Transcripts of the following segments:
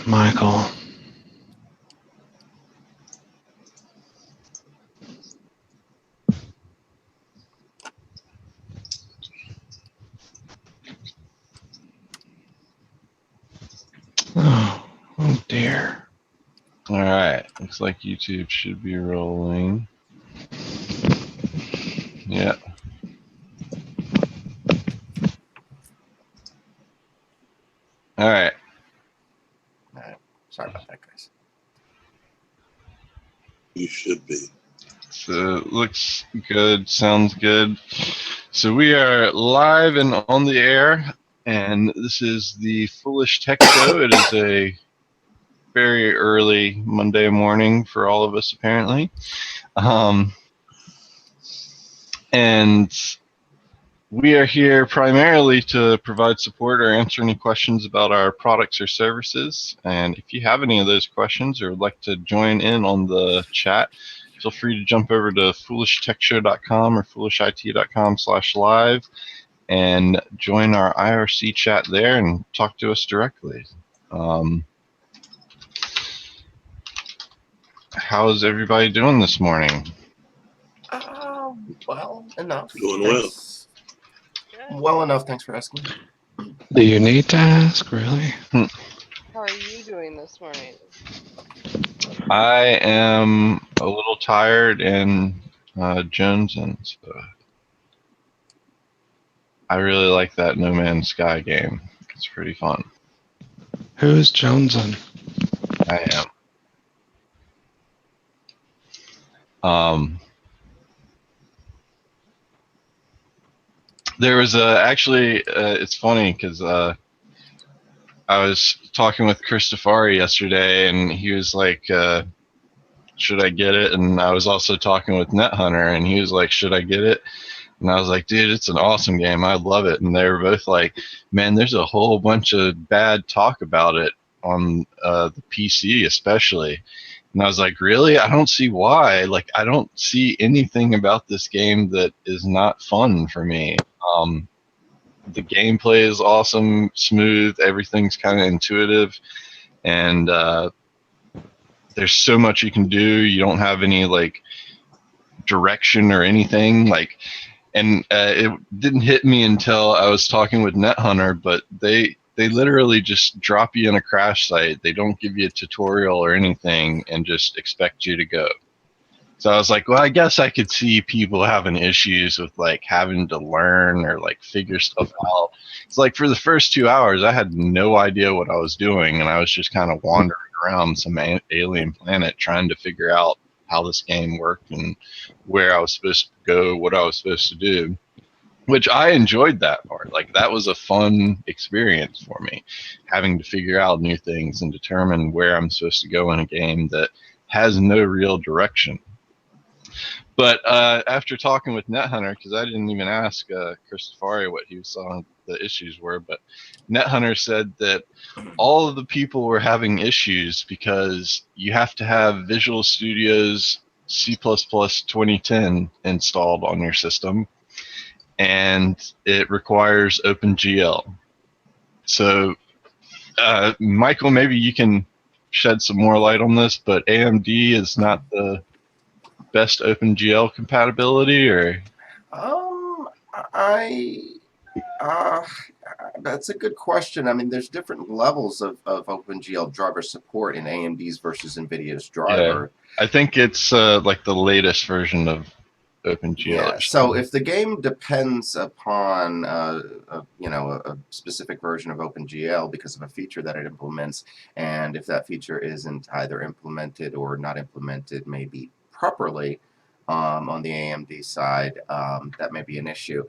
Michael. Oh dear. All right. Looks like YouTube should be rolling. Yeah. All right. Sorry about that, guys. You should be. So looks good. Sounds good. So we are live and on the air, and this is the Foolish Tech Show. It is a very early Monday morning for all of us, apparently. And we are here primarily to provide support or answer any questions about our products or services. And if you have any of those questions or would like to join in on the chat, feel free to jump over to foolishtechshow.com or foolishit.com/live and join our IRC chat there and talk to us directly. How's everybody doing this morning? Well enough. Doing well. Well enough. Thanks for asking. Do you need to ask, really? How are you doing this morning? I am a little tired and jonesing, so I really like that No Man's Sky game. It's pretty fun. Who's jonesing? I am. There was actually, it's funny because I was talking with Christopher yesterday, and he was like, should I get it? And I was also talking with NetHunter, and he was like, should I get it? And I was like, dude, it's an awesome game. I love it. And they were both like, man, there's a whole bunch of bad talk about it on the PC especially. And I was like, really? I don't see why. Like, I don't see anything about this game that is not fun for me. The gameplay is awesome, smooth, everything's kind of intuitive, and there's so much you can do. You don't have any like direction or anything, like, and it didn't hit me until I was talking with NetHunter, but they literally just drop you in a crash site. They don't give you a tutorial or anything and just expect you to go. So I was like, well, I guess I could see people having issues with like having to learn or like figure stuff out. It's like for the first 2 hours, I had no idea what I was doing, and I was just kind of wandering around some alien planet trying to figure out how this game worked and where I was supposed to go, what I was supposed to do, which I enjoyed that part. Like, that was a fun experience for me, having to figure out new things and determine where I'm supposed to go in a game that has no real direction. But after talking with NetHunter, because I didn't even ask Christopher what he saw the issues were, but NetHunter said that all of the people were having issues because you have to have Visual Studio's C++ 2010 installed on your system, and it requires OpenGL. So, Michael, maybe you can shed some more light on this, but AMD is not the best OpenGL compatibility, or? That's a good question. I mean, there's different levels of OpenGL driver support in AMD's versus NVIDIA's driver. Yeah, I think it's like the latest version of OpenGL. Yeah. So if the game depends upon a specific version of OpenGL because of a feature that it implements, and if that feature isn't either implemented or not implemented maybe properly on the AMD side, that may be an issue.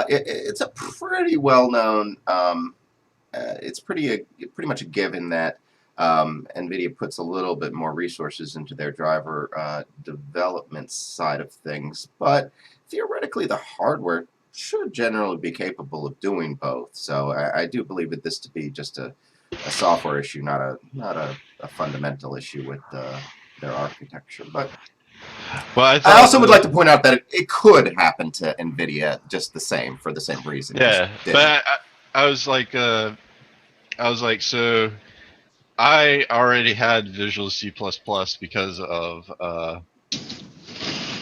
It's a pretty well-known. It's pretty much a given that NVIDIA puts a little bit more resources into their driver development side of things, but theoretically the hardware should generally be capable of doing both. So I do believe that this to be just a software issue, not a fundamental issue with their architecture. But well, I also would like to point out that it could happen to NVIDIA just the same, for the same reason. Yeah, but I was like, so I already had Visual C++ because of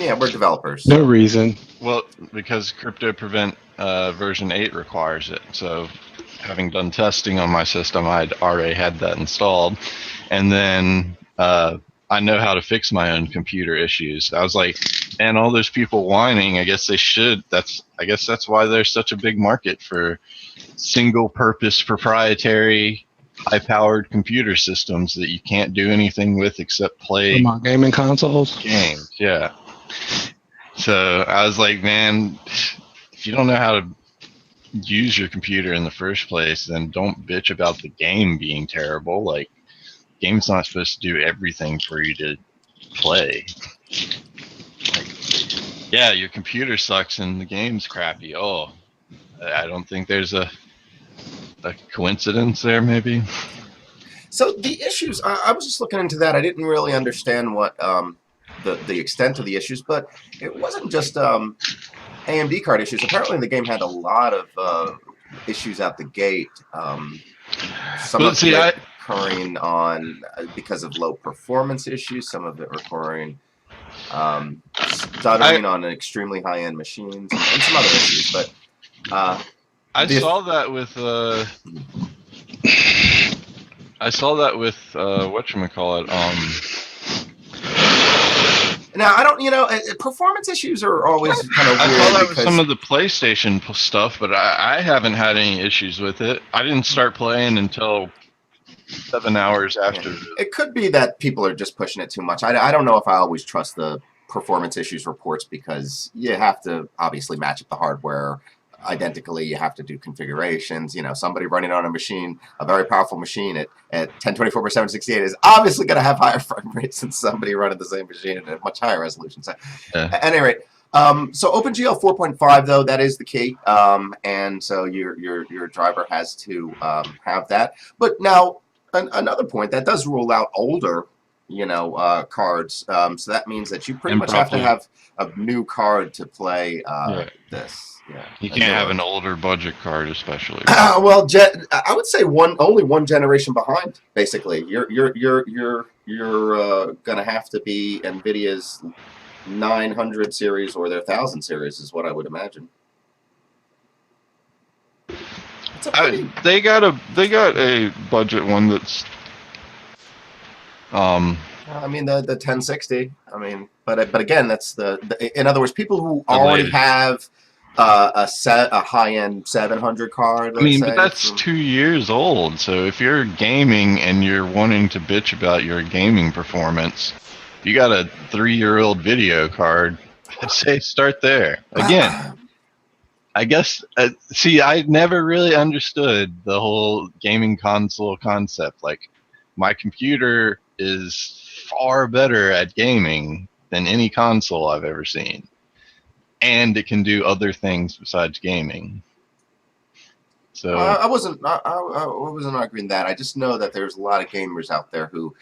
Yeah, we're developers. No So. reason. well, because Crypto Prevent version 8 requires it. So, having done testing on my system, I'd already had that installed, and then I know how to fix my own computer issues. I was like, man, all those people whining. I guess they should. I guess that's why there's such a big market for single-purpose, proprietary, high-powered computer systems that you can't do anything with except play From my gaming consoles. games. Yeah. So I was like, man, if you don't know how to use your computer in the first place, then don't bitch about the game being terrible. Like, game's not supposed to do everything for you to play. Like, yeah, your computer sucks and the game's crappy. Oh, I don't think there's a coincidence there, maybe. So the issues, I was just looking into that. I didn't really understand what the extent of the issues, but it wasn't just AMD card issues. Apparently, the game had a lot of issues out the gate. Some Well, of see, it occurring on because of low performance issues. Some of it occurring stuttering on extremely high end machines, and some other issues. But I saw that with whatchamacallit. Now I don't, performance issues are always kind of weird. I saw that because with some of the PlayStation stuff, but I haven't had any issues with it. I didn't start playing until 7 hours after. Yeah. It could be that people are just pushing it too much. I don't know if I always trust the performance issues reports because you have to obviously match up the hardware identically. You have to do configurations. Somebody running on a machine, a very powerful machine at 1024 by 768 is obviously going to have higher frame rates than somebody running the same machine at a much higher resolution. So, at any rate, so OpenGL 4.5 though, that is the key, and so your driver has to have that. But now another point that does rule out older cards, so that means that you pretty much have to have a new card to play this. Yeah, you can't have an older budget card, especially. Well, I would say only one generation behind. Basically, you're gonna have to be NVIDIA's 900 series or their 1000 series, is what I would imagine. They got a budget one that's. I mean the 1060. I mean, but again, that's in other words, people who already have a high-end 700 card. But that's 2 years old. So if you're gaming and you're wanting to bitch about your gaming performance, you got a 3-year-old video card. I'd say start there. Again, I guess. See, I never really understood the whole gaming console concept. Like, my computer is far better at gaming than any console I've ever seen. And it can do other things besides gaming. So I wasn't arguing that. I just know that there's a lot of gamers out there who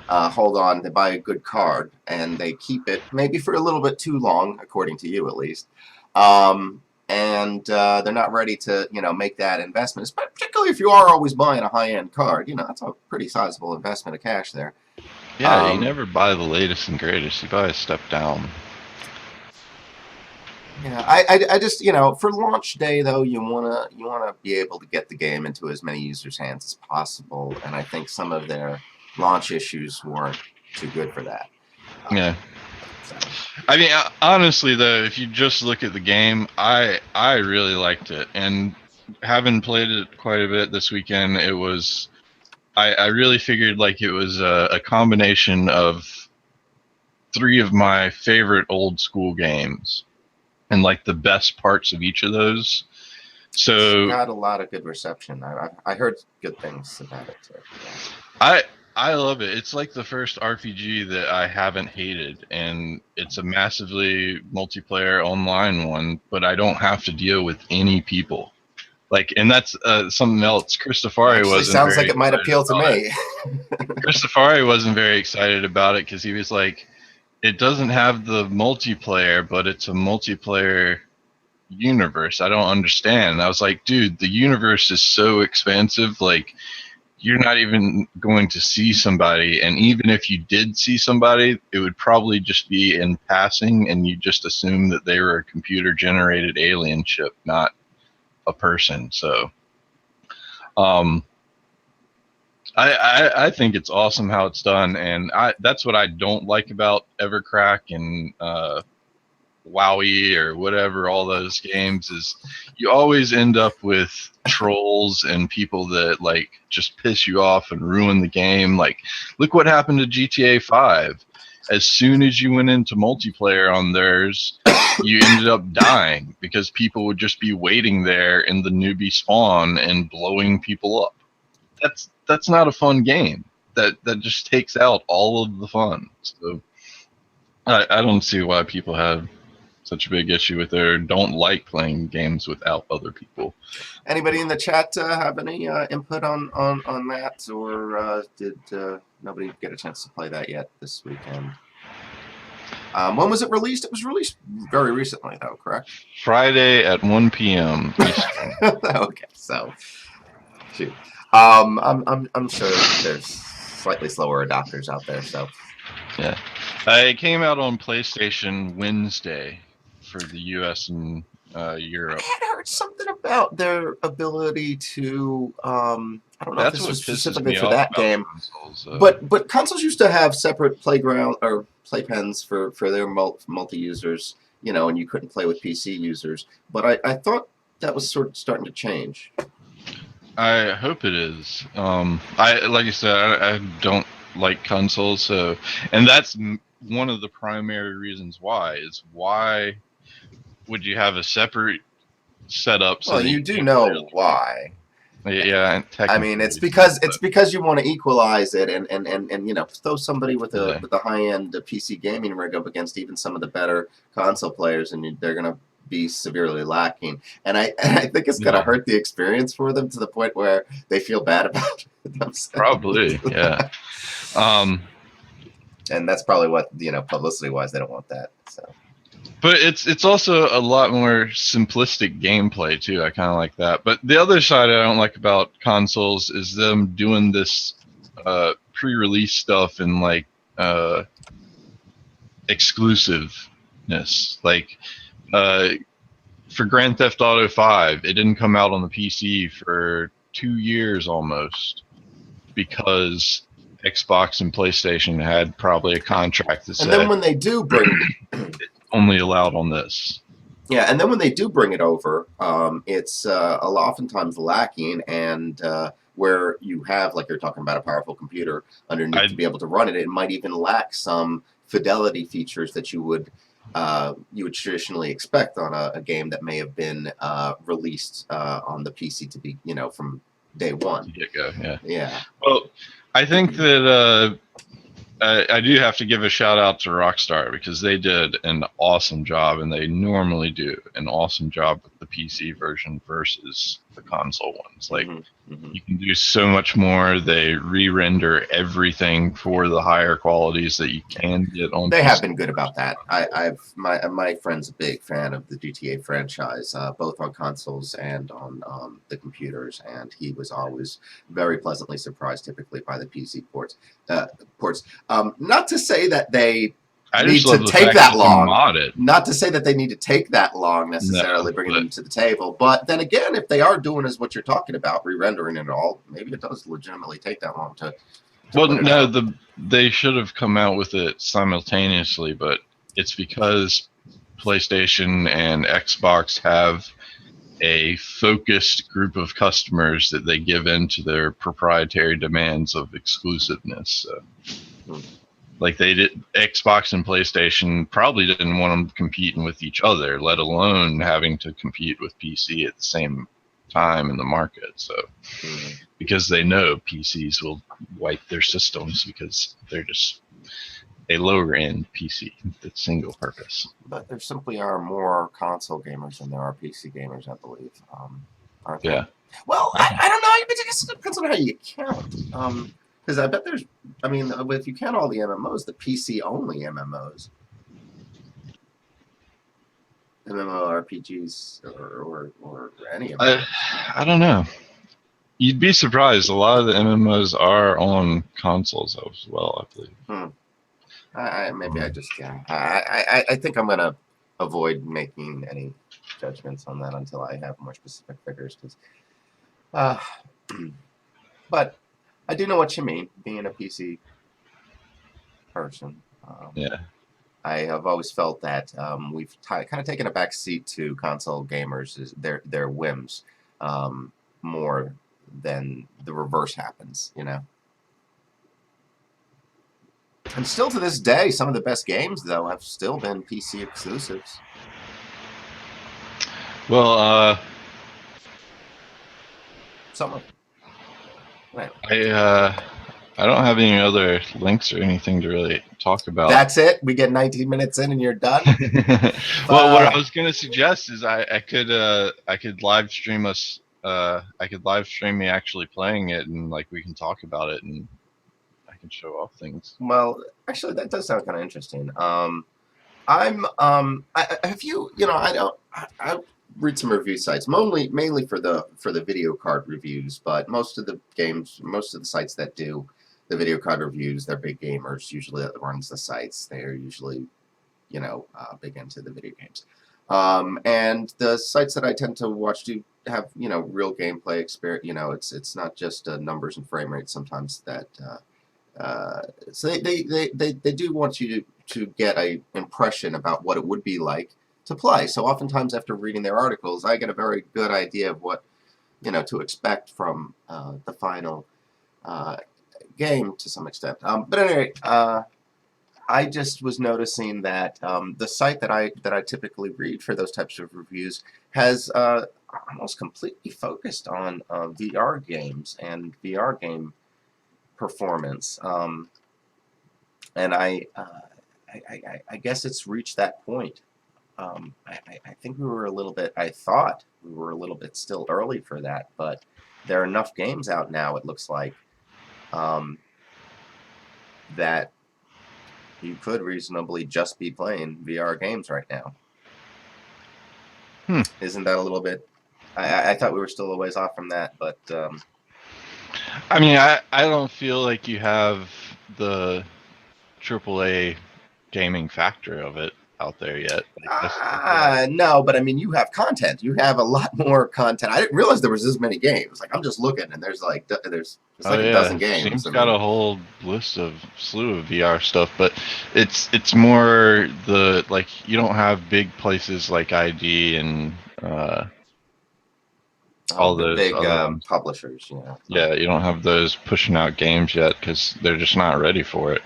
hold on to buy a good card and they keep it maybe for a little bit too long, according to you at least, and they're not ready to make that investment. Particularly if you are always buying a high-end card, that's a pretty sizable investment of cash there. Yeah, you never buy the latest and greatest. You buy a step down. Yeah, I just for launch day though, you wanna be able to get the game into as many users' hands as possible, and I think some of their launch issues weren't too good for that. Yeah. I mean, honestly though, if you just look at the game, I really liked it, and having played it quite a bit this weekend, it was. I really figured like it was a combination of 3 of my favorite old school games. And like the best parts of each of those. So got a lot of good reception. I heard good things about it too. Yeah. I love it. It's like the first RPG that I haven't hated, and it's a massively multiplayer online one, but I don't have to deal with any people. Like, and that's something else. Christofari wasn't. Sounds like it might appeal to me. Christofari wasn't very excited about it because he was like, it doesn't have the multiplayer, but it's a multiplayer universe. I don't understand. And I was like, dude, the universe is so expansive. Like, you're not even going to see somebody, and even if you did see somebody, it would probably just be in passing, and you just assume that they were a computer-generated alien ship, not a person. So, I think it's awesome how it's done, and that's what I don't like about Evercrack and WoWie or whatever, all those games, is you always end up with trolls and people that like just piss you off and ruin the game. Like, look what happened to GTA 5. As soon as you went into multiplayer on theirs, you ended up dying because people would just be waiting there in the newbie spawn and blowing people up. That's not a fun game. That just takes out all of the fun. So I don't see why people have such a big issue with it or don't like playing games without other people. Anybody in the chat have any input on that, or did nobody get a chance to play that yet this weekend? When was it released? It was released very recently, though, correct? Friday at 1 p.m. Eastern. Okay, so shoot. I'm sure there's slightly slower adopters out there. So Yeah, it came out on PlayStation Wednesday for the U.S. and Europe. I had heard something about their ability to. I don't know if this was specifically for that game, consoles, but consoles used to have separate playground or playpens for their multi users, you know, and you couldn't play with PC users. But I thought that was sort of starting to change. I hope it is. Like you said, I don't like consoles, so, and that's one of the primary reasons why would you have a separate setup? So well, you do know why. Yeah, I mean, it's because you want to equalize it, and you know, throw somebody with a high end PC gaming rig up against even some of the better console players, and they're gonna be severely lacking. And I think it's gonna hurt the experience for them to the point where they feel bad about it themselves. Probably, yeah. And that's probably what, you know, publicity wise, they don't want that. So. But it's also a lot more simplistic gameplay too. I kind of like that. But the other side I don't like about consoles is them doing this pre-release stuff and like exclusiveness. Like for Grand Theft Auto 5, it didn't come out on the PC for 2 years almost because Xbox and PlayStation had probably a contract that said. And then when they do bring only allowed on this. Yeah, and then when they do bring it over, it's oftentimes lacking, and where you have, like you're talking about, a powerful computer underneath to be able to run it, it might even lack some fidelity features that you would traditionally expect on a game that may have been released on the PC to be, you know, from day one. Yeah. Yeah. Well, I think that I do have to give a shout out to Rockstar because they did an awesome job, and they normally do an awesome job with the PC version versus the console ones. Like, you can do so much more. They re-render everything for the higher qualities that you can get on. They PC. have been good about that. My friend's a big fan of the GTA franchise, both on consoles and on the computers, and he was always very pleasantly surprised, typically, by the PC ports. Not to say that they need to take that long. Not to say that they need to take that long necessarily, bringing them to the table. But then again, if they are doing as what you're talking about, re-rendering it all, maybe it does legitimately take that long to well, no, they should have come out with it simultaneously, but it's because PlayStation and Xbox have a focused group of customers that they give in to their proprietary demands of exclusiveness. So, like they did, Xbox and PlayStation probably didn't want them competing with each other, let alone having to compete with PC at the same time in the market. So, because they know PCs will wipe their systems because they're just a lower end PC that's single purpose. But there simply are more console gamers than there are PC gamers, I believe. Aren't there? Yeah. Well, I don't know. I guess it depends on how you count. Because I bet there's, I mean, if you count all the MMOs, the PC only MMOs, MMORPGs, or any of them. I don't know. You'd be surprised. A lot of the MMOs are on consoles as well, I believe. Maybe I just I think I'm gonna avoid making any judgments on that until I have more specific figures. But I do know what you mean. Being a PC person, Yeah. I have always felt that we've kind of taken a back seat to console gamers, is their whims, more than the reverse happens, you know. And still to this day, some of the best games, though, have still been PC exclusives. Well, Some of them. I don't have any other links or anything to really talk about. That's it? We get 19 minutes in and you're done? Well, what I was gonna suggest is I could live stream us. I could live stream me actually playing it, and like we can talk about it, and I can show off things. Well, actually, that does sound kind of interesting. Have you, I read some review sites, mainly for the video card reviews, but most of the sites that do the video card reviews, they're big gamers. Usually, that runs the sites. They're usually, big into the video games. And the sites that I tend to watch do have, real gameplay experience. It's not just numbers and frame rates. Sometimes that. So they do want you to get a impression about what it would be like to play. So oftentimes after reading their articles, I get a very good idea of what to expect from the final game to some extent. But anyway, I just was noticing that the site that I typically read for those types of reviews has almost completely focused on VR games and VR game performance, and I guess it's reached that point. I think we were a little bit. I thought we were a little bit still early for that, but there are enough games out now. It looks like that you could reasonably just be playing VR games right now. Isn't that a little bit? I thought we were still a ways off from that, but. I mean, I don't feel like you have the AAA gaming factor of it out there yet. No, but I mean, you have content. You have a lot more content. I didn't realize there was this many games. Like, I'm just looking, and there's like a dozen games. Steam's got a whole list of slew of VR stuff, but it's more the you don't have big places like ID and all the those big publishers. Yeah, you don't have those pushing out games yet because they're just not ready for it.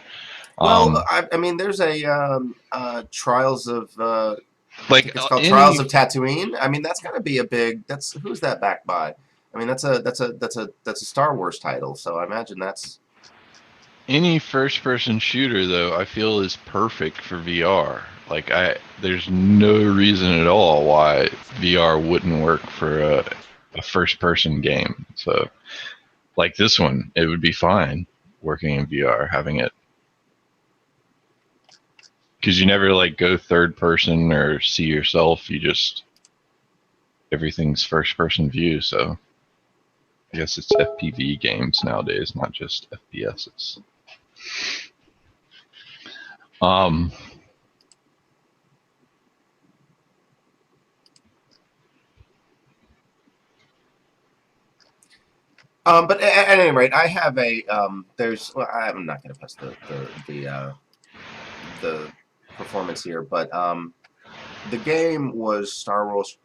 Well, I mean, there's a Trials of it's called Trials of Tatooine. I mean, that's got to be a big. Who's that backed by? I mean, that's a Star Wars title, so I imagine that's. Any first-person shooter, though, I feel is perfect for VR. There's no reason at all why VR wouldn't work for a first-person game. So, like this one, it would be fine working in VR, having it. Because you never go third person or see yourself. You just everything's first person view. So I guess it's FPV games nowadays, not just FPSs. But at any rate, I have a there's. Well, I'm not going to post the performance here, but the game was Star Wars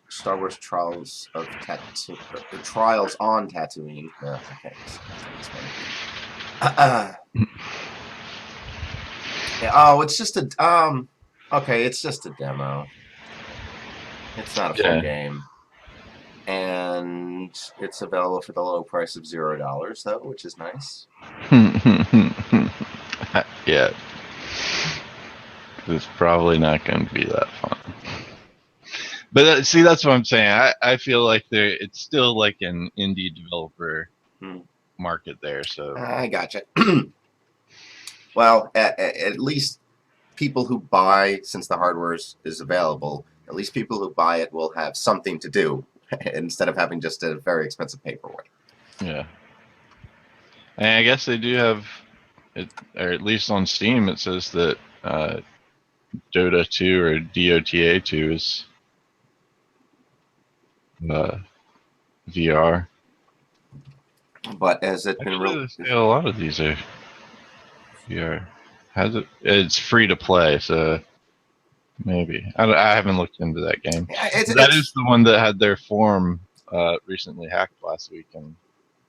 Trials of Tatooine, Trials on Tatooine. Okay. Yeah, it's just a okay, it's just a demo. It's not a full game. And it's available for the low price of $0, though, which is nice. Yeah. It's probably not going to be that fun. But see, that's what I'm saying. I feel like it's still like an indie developer market there. So I gotcha. Well, at least people who buy, since the hardware is available, at least people who buy it will have something to do instead of having just a very expensive paperweight. Yeah. And I guess they do have it, or at least on Steam, it says that Dota 2 or DOTA 2 is VR. But has it been Actually, a lot of these are VR. Has it? It's free to play, so maybe. I haven't looked into that game. That is the one that had their forum recently hacked last week and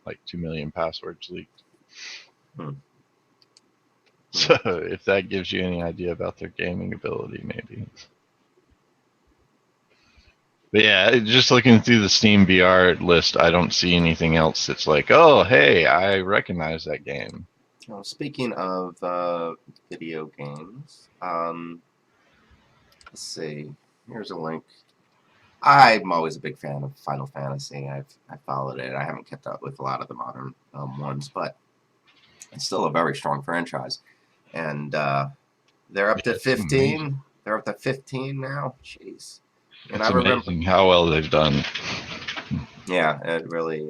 like 2 million passwords leaked. So if that gives you any idea about their gaming ability, maybe. But yeah, just looking through the Steam VR list, I don't see anything else that's like, oh, hey, I recognize that game. Well, speaking of video games, let's see. Here's a link. I'm always a big fan of Final Fantasy. I've followed it. I haven't kept up with a lot of the modern ones, but it's still a very strong franchise. And they're up to 15. Amazing. They're up to 15 now. Jeez. And it's amazing how well they've done. Yeah, it really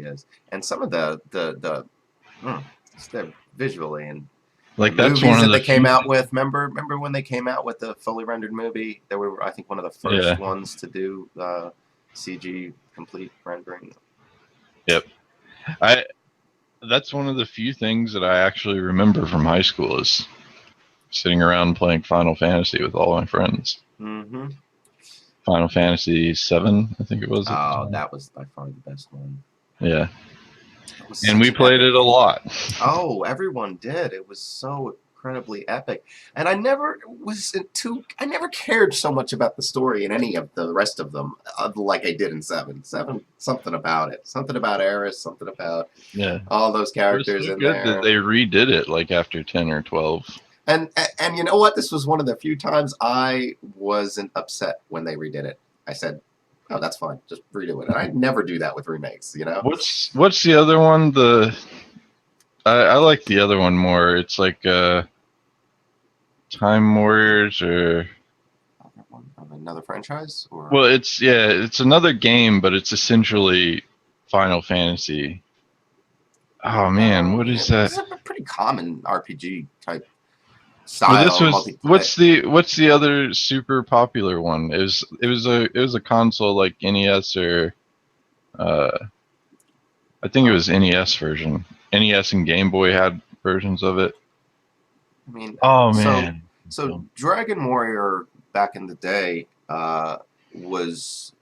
is. And some of the visually and like the that's movies one that of they came out with. Remember when they came out with the fully rendered movie? They were, I think, one of the first ones to do CG complete rendering. Yep. That's one of the few things that I actually remember from high school is sitting around playing Final Fantasy with all my friends. Mm-hmm. Final Fantasy 7, I think it was. Oh, that was by far the best one. Yeah. And we played it a lot. Oh, everyone did. It was so incredibly epic. And I never cared so much about the story in any of the rest of them like I did in 7. 7, something about it. Something about Eris, something about all those characters in there. That they redid it like after 10 or 12. And you know what? This was one of the few times I wasn't upset when they redid it. I said, "Oh, that's fine. Just redo it." And I never do that with remakes, you know. What's the other one? I like the other one more. It's like Time Warriors or another franchise. Or well, it's another game, but it's essentially Final Fantasy. Oh man, what is that? It's a pretty common RPG type. Style, well, what's the other super popular one? It was a console like NES or I think it was NES version. NES and Game Boy had versions of it. I mean, oh man. So Dragon Warrior back in the day was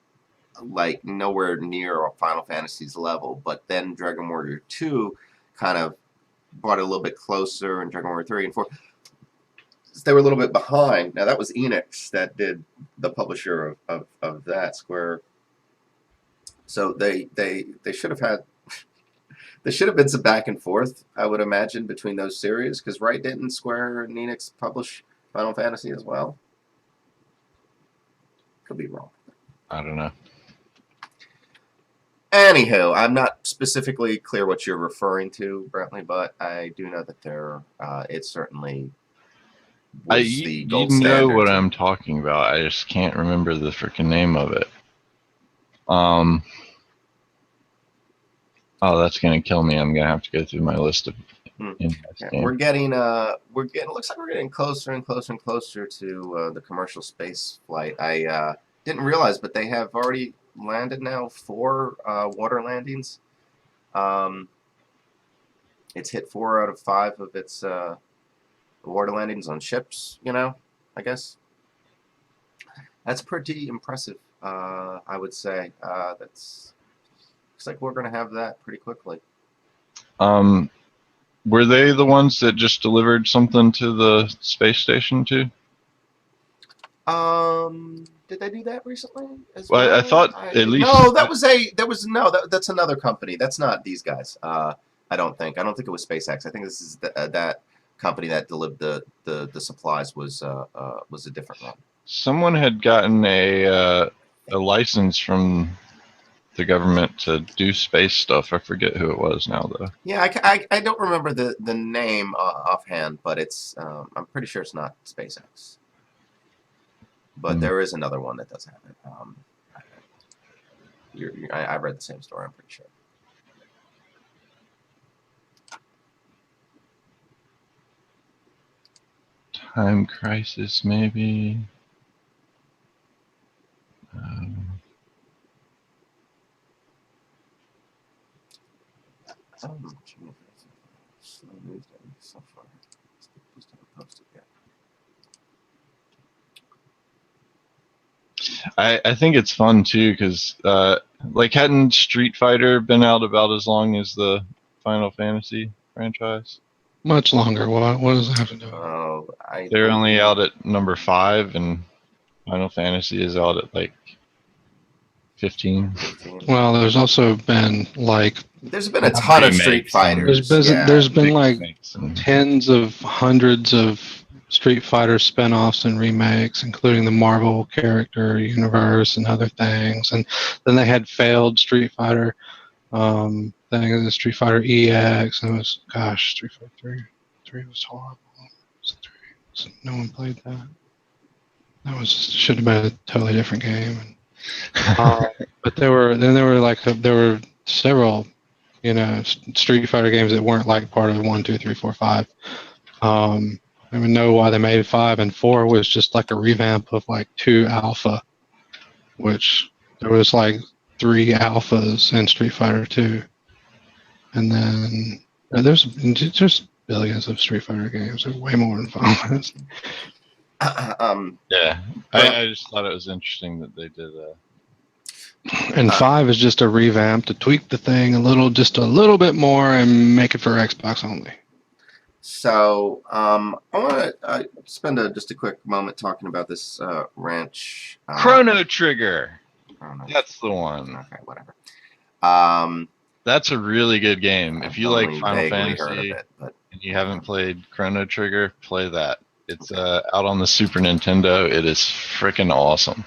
like nowhere near Final Fantasy's level, but then Dragon Warrior 2 kind of brought it a little bit closer, and Dragon Warrior 3 and 4. They were a little bit behind. Now that was Enix that did the publisher of that Square. So they should have had there should have been some back and forth, I would imagine, between those series, because didn't Square and Enix publish Final Fantasy as well? Could be wrong. I don't know. Anywho, I'm not specifically clear what you're referring to, Brentley, but I do know that it certainly was the gold standard. You know what I'm talking about. I just can't remember the freaking name of it. Oh, that's gonna kill me. I'm gonna have to go through my list of. We're getting. Looks like we're getting closer and closer and closer to the commercial space flight. I didn't realize, but they have already landed now 4 water landings. It's hit 4 out of 5 of its water landings on ships. I guess that's pretty impressive. I would say looks like we're going to have that pretty quickly. Were they the ones that just delivered something to the space station too? Did they do that recently? Well, I thought at least. No, that's another company. That's not these guys. I don't think it was SpaceX. I think this is that company that delivered the supplies was a different one. Someone had gotten a license from the government to do space stuff. I forget who it was now though. Yeah, I don't remember the name offhand, but it's I'm pretty sure it's not SpaceX. But there is another one that does have it. I read the same story, I'm pretty sure. Time Crisis, maybe. Slow news so far. Just haven't posted yet. I think it's fun too because like hadn't Street Fighter been out about as long as the Final Fantasy franchise? Much longer. What does that have to do with it? Oh, They're only out at number 5, and Final Fantasy is out at like 15. 15. Well, there's also been like There's been a ton of Street Remakes and- Fighters. there's been Big like remakes and- tens of hundreds of Street Fighter spin-offs and remakes, including the Marvel character universe and other things. And then they had failed Street Fighter thing, the Street Fighter EX, and it was, gosh, Street Fighter 3. 3 was horrible. No one played that. That was should have been a totally different game. But there were several, Street Fighter games that weren't like part of 1, 2, 3, 4, 5. I don't even know why they made 5, and 4 was just like a revamp of like 2 alpha, which there was like 3 alphas in Street Fighter 2, and then there's just billions of Street Fighter games. There's way more than 5. Yeah, I just thought it was interesting that they did that. And 5 is just a revamp to tweak the thing just a little bit more and make it for Xbox only. So I want to spend just a quick moment talking about this ranch. Chrono Trigger. Chrono. That's the one. Okay, whatever. That's a really good game. If you like Only Final vaguely heard of Fantasy it, but and you haven't played Chrono Trigger, play that. It's out on the Super Nintendo. It is freaking awesome.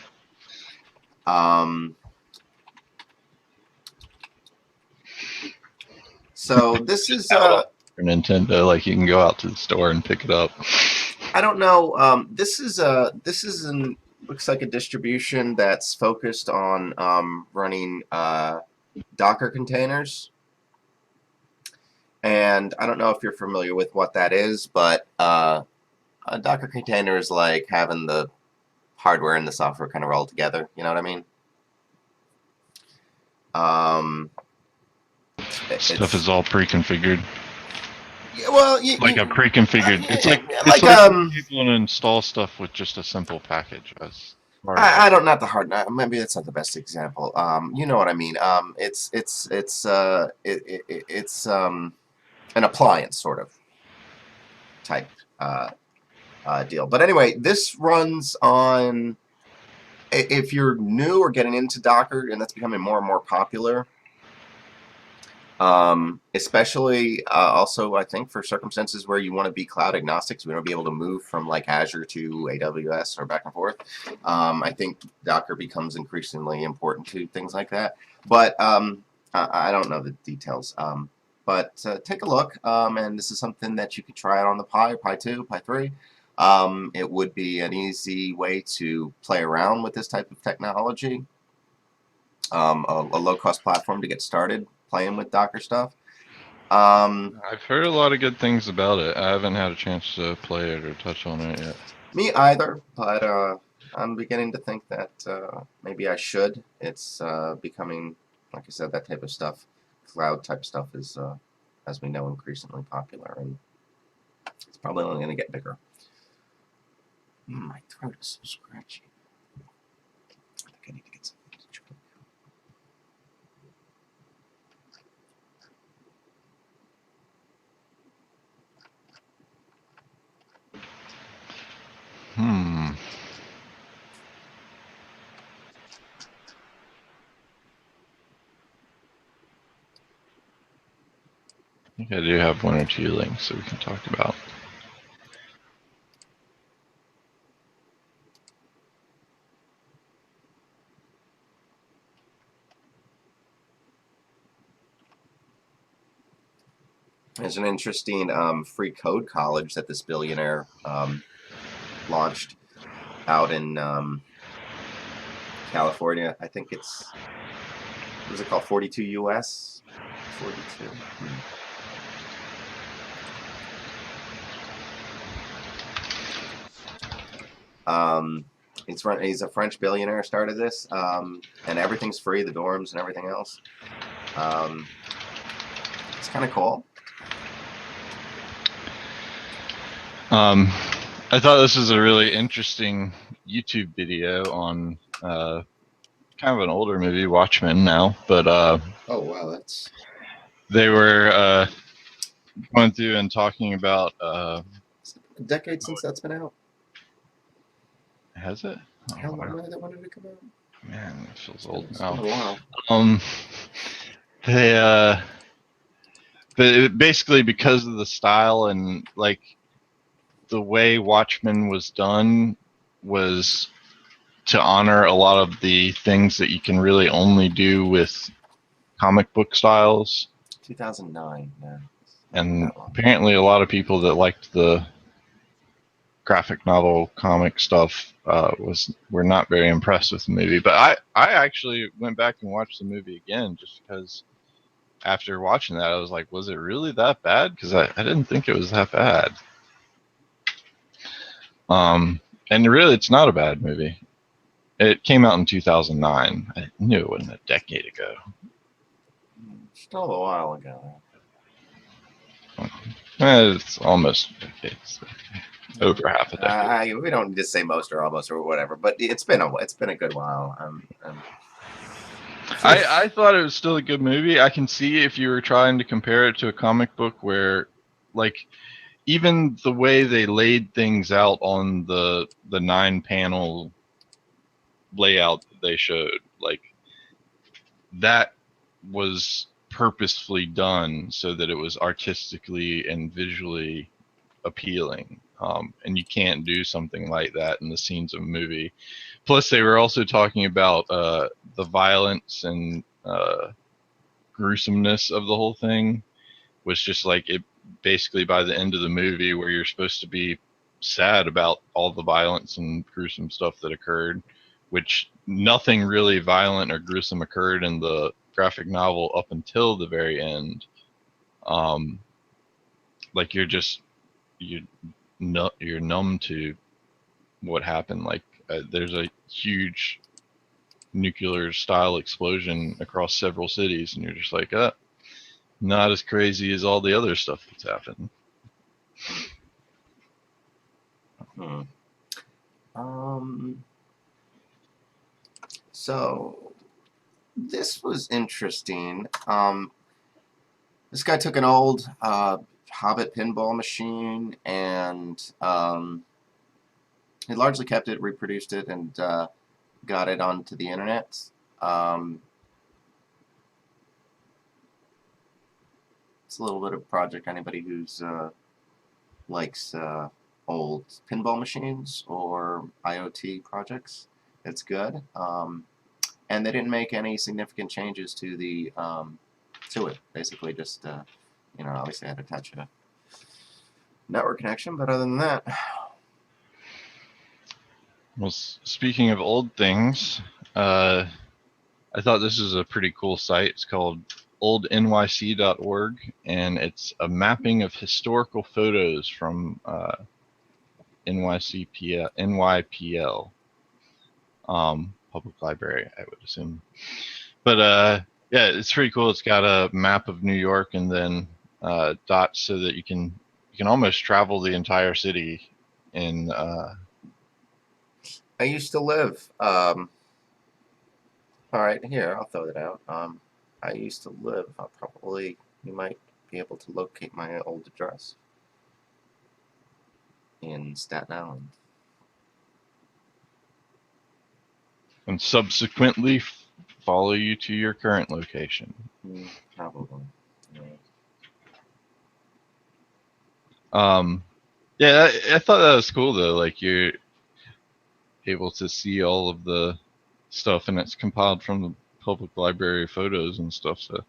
So this is For Nintendo, like you can go out to the store and pick it up. I don't know. This is looks like a distribution that's focused on running Docker containers. And I don't know if you're familiar with what that is, but a Docker container is like having the hardware and the software kind of roll together. You know what I mean? Stuff is all pre-configured. Yeah, well, Like a pre-configured. It's like people want to install stuff with just a simple package. I don't not the hard. Maybe that's not the best example. You know what I mean. It's an appliance sort of type deal. But anyway, this runs on. If you're new or getting into Docker, and that's becoming more and more popular. Especially also, I think, for circumstances where you want to be cloud agnostic, so we want to be able to move from like Azure to AWS or back and forth. I think Docker becomes increasingly important to things like that. But I don't know the details. But take a look, and this is something that you could try out on the Pi, or Pi 2, Pi 3. It would be an easy way to play around with this type of technology. A low-cost platform to get started playing with Docker stuff. I've heard a lot of good things about it. I haven't had a chance to play it or touch on it yet. Me either, but I'm beginning to think that maybe I should. It's becoming, like I said, that type of stuff, cloud type stuff is, as we know, increasingly popular, and it's probably only going to get bigger. My throat is so scratchy. I think I need to get some. I think I do have 1 or 2 links that we can talk about. There's an interesting free code college that this billionaire launched out in California. I think it's, what is it called, 42 US? 42. He's a French billionaire. Started this, and everything's free, the dorms and everything else. It's kind of cool. I thought this was a really interesting YouTube video on kind of an older movie, Watchmen now, but oh wow, that's they were going through and talking about a decade since that's been out. Has it? How long did it come out? Man, it feels old It's now. been a while. They but basically because of the style and like the way Watchmen was done was to honor a lot of the things that you can really only do with comic book styles. 2009. Yeah. And apparently a lot of people that liked the graphic novel comic stuff were not very impressed with the movie. But I actually went back and watched the movie again just because after watching that I was like, was it really that bad? Because I didn't think it was that bad. And really it's not a bad movie. It came out in 2009. I knew it wasn't a decade ago. Still a while ago. It's almost a decade. So over half a decade. We don't need to say most or almost or whatever, but it's been a good while. I thought it was still a good movie. I can see if you were trying to compare it to a comic book where, like, even the way they laid things out on the 9-panel layout that they showed, like, that was purposefully done so that it was artistically and visually appealing. And you can't do something like that in the scenes of a movie. Plus, they were also talking about the violence and gruesomeness of the whole thing was just like it basically by the end of the movie where you're supposed to be sad about all the violence and gruesome stuff that occurred, which nothing really violent or gruesome occurred in the graphic novel up until the very end. Like you're numb to what happened. Like there's a huge nuclear style explosion across several cities and you're just like, not as crazy as all the other stuff that's happened. So this was interesting. This guy took an old Hobbit pinball machine and he largely kept it, reproduced it, and got it onto the internet. It's a little bit of a project. Anybody who's likes old pinball machines or IoT projects, it's good. And they didn't make any significant changes to the to it. Basically, just obviously had to attach a network connection, but other than that. Well, speaking of old things, I thought this is a pretty cool site. It's called oldnyc.org, and it's a mapping of historical photos from NYPL, public library, I would assume. But yeah, it's pretty cool. It's got a map of New York and then dots so that you can almost travel the entire city in. I used to live. All right, here I'll throw that out. I used to live. You might be able to locate my old address in Staten Island. And subsequently follow you to your current location. Probably. Yeah, I thought that was cool though. Like you're able to see all of the stuff, and it's compiled from the public library photos and stuff. So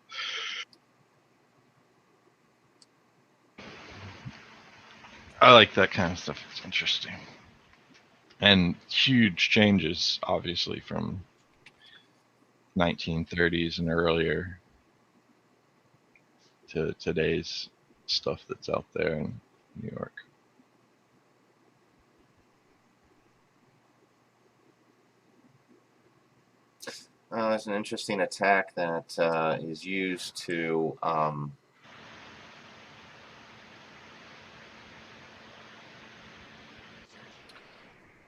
I like that kind of stuff. It's interesting. And huge changes, obviously, from 1930s and earlier to today's stuff that's out there in New York. There's an interesting attack that is used to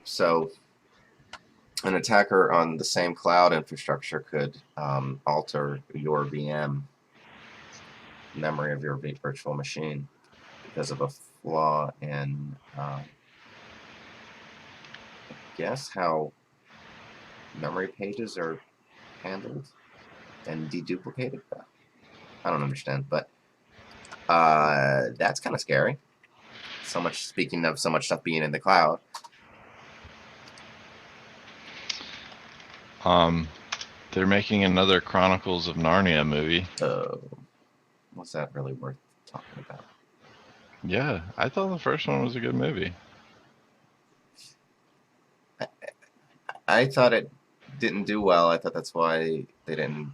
so an attacker on the same cloud infrastructure could alter your VM memory of your virtual machine because of a flaw in I guess how memory pages are handled and deduplicated. I don't understand, but that's kind of scary. So much, speaking of so much stuff being in the cloud. They're making another Chronicles of Narnia movie. What's that really worth talking about? Yeah, I thought the first one was a good movie. I thought it didn't do well. I thought that's why they didn't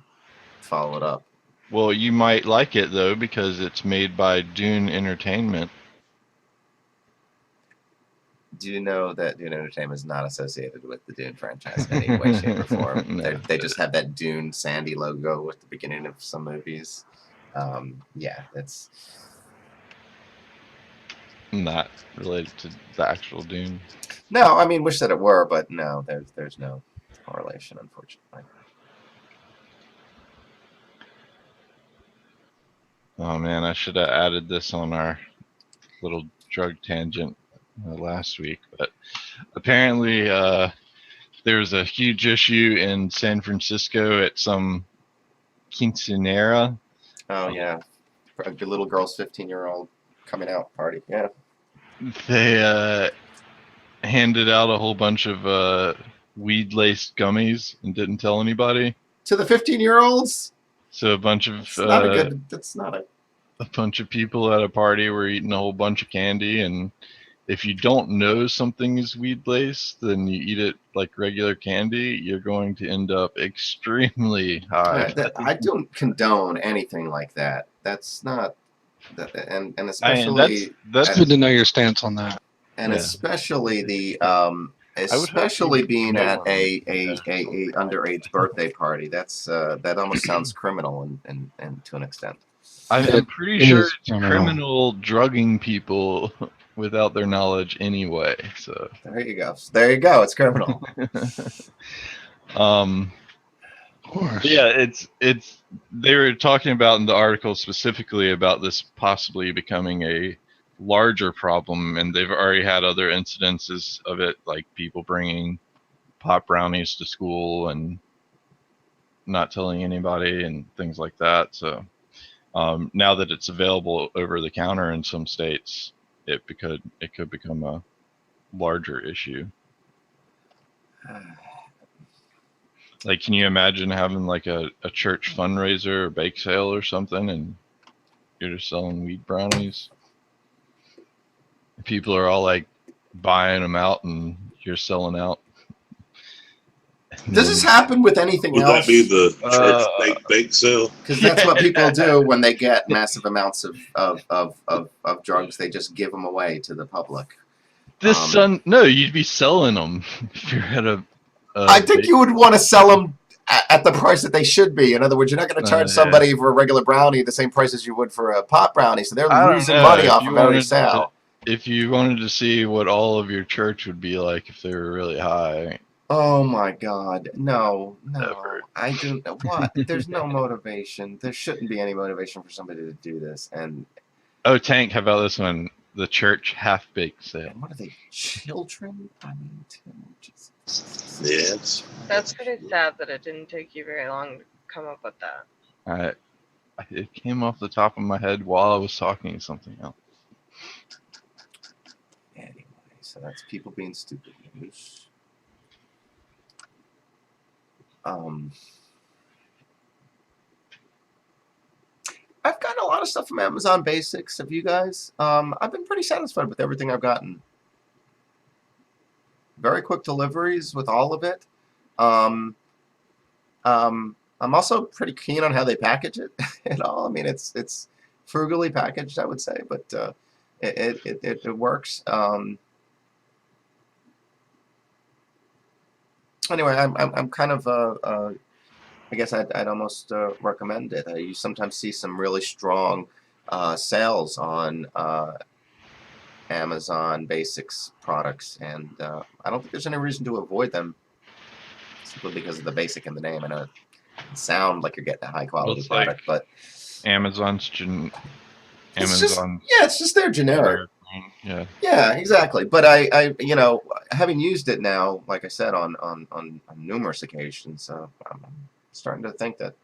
follow it up. Well, you might like it though because it's made by Dune Entertainment. Do you know that Dune Entertainment is not associated with the Dune franchise in any way, shape, or form? No. They just have that Dune Sandy logo at the beginning of some movies. Yeah, it's Not related to the actual Dune. no. I mean, wish that it were, but no. There's no correlation, unfortunately. Oh man, I should have added this on our little drug tangent last week, but apparently there was a huge issue in San Francisco at some quinceanera. Oh yeah, a little girl's 15-year-old coming out party. Yeah. They handed out a whole bunch of weed-laced gummies and didn't tell anybody. To the 15-year-olds. So a bunch of That's not a good. That's not a. A bunch of people at a party were eating a whole bunch of candy, and if you don't know something is weed laced, then you eat it like regular candy, you're going to end up extremely high. I don't condone anything like that. That's not. And especially that's Good to know your stance on that. and yeah. especially the especially being at a underage birthday party. That's that almost sounds criminal and to an extent. I'm pretty It sure is it's criminal drugging people without their knowledge anyway. So There you go. There you go. It's criminal. Of course. yeah, it's they were talking about in the article specifically about this possibly becoming a larger problem, and they've already had other incidences of it, like people bringing pop brownies to school and not telling anybody and things like that. So now that it's available over the counter in some states, it could become a larger issue. Like, can you imagine having like a church fundraiser or bake sale or something, and you're just selling weed brownies? People are all like buying them out, and you're selling out. Does this happen with anything Would else? that be the church bake sale? Because that's what people do when they get massive amounts of drugs. They just give them away to the public. No, you'd be selling them if you're at a. I think you would want to sell them at the price that they should be. In other words, you're not going to charge somebody for a regular brownie the same price as you would for a pop brownie. So they're losing money off of every sale. If you wanted to see what all of your church would be like if they were really high. Oh my God, no. Never. I do what? There's no motivation. There shouldn't be any motivation for somebody to do this. And oh, Tank, how about this one? The church half-baked sale. what are they, children? I mean, Jesus. Yes. That's pretty sad that it didn't take you very long to come up with that. It came off the top of my head while I was talking something else. Anyway, so that's people being stupid news. I've gotten a lot of stuff from Amazon Basics. Have you guys? I've been pretty satisfied with everything I've gotten. Very quick deliveries with all of it. I'm also pretty keen on how they package it and all. I mean, it's frugally packaged, I would say, but it works. Anyway, I'm kind of I guess I'd almost recommend it. You sometimes see some really strong sales on Amazon Basics products, and I don't think there's any reason to avoid them simply because of the basic in the name. I know it can sound like you're getting a high quality Looks like product, but Amazon's it's just Amazon's it's just their generic. Yeah. Yeah, exactly. But I having used it now, like I said, on numerous occasions, I'm starting to think that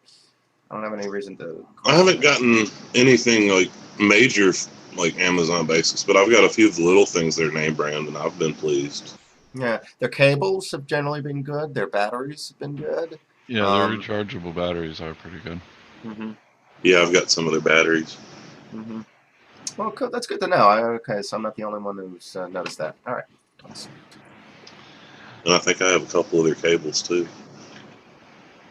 I don't have any reason to. I haven't gotten anything like major like Amazon Basics, but I've got a few of the little things that are name brand, and I've been pleased. Yeah, their cables have generally been good. Their batteries have been good. Yeah, their rechargeable batteries are pretty good. Mm-hmm. Yeah, I've got some of their batteries. Mm-hmm. Well, cool. That's good to know. Okay, so I'm not the only one who's noticed that. All right. Awesome. And I think I have a couple of their cables too.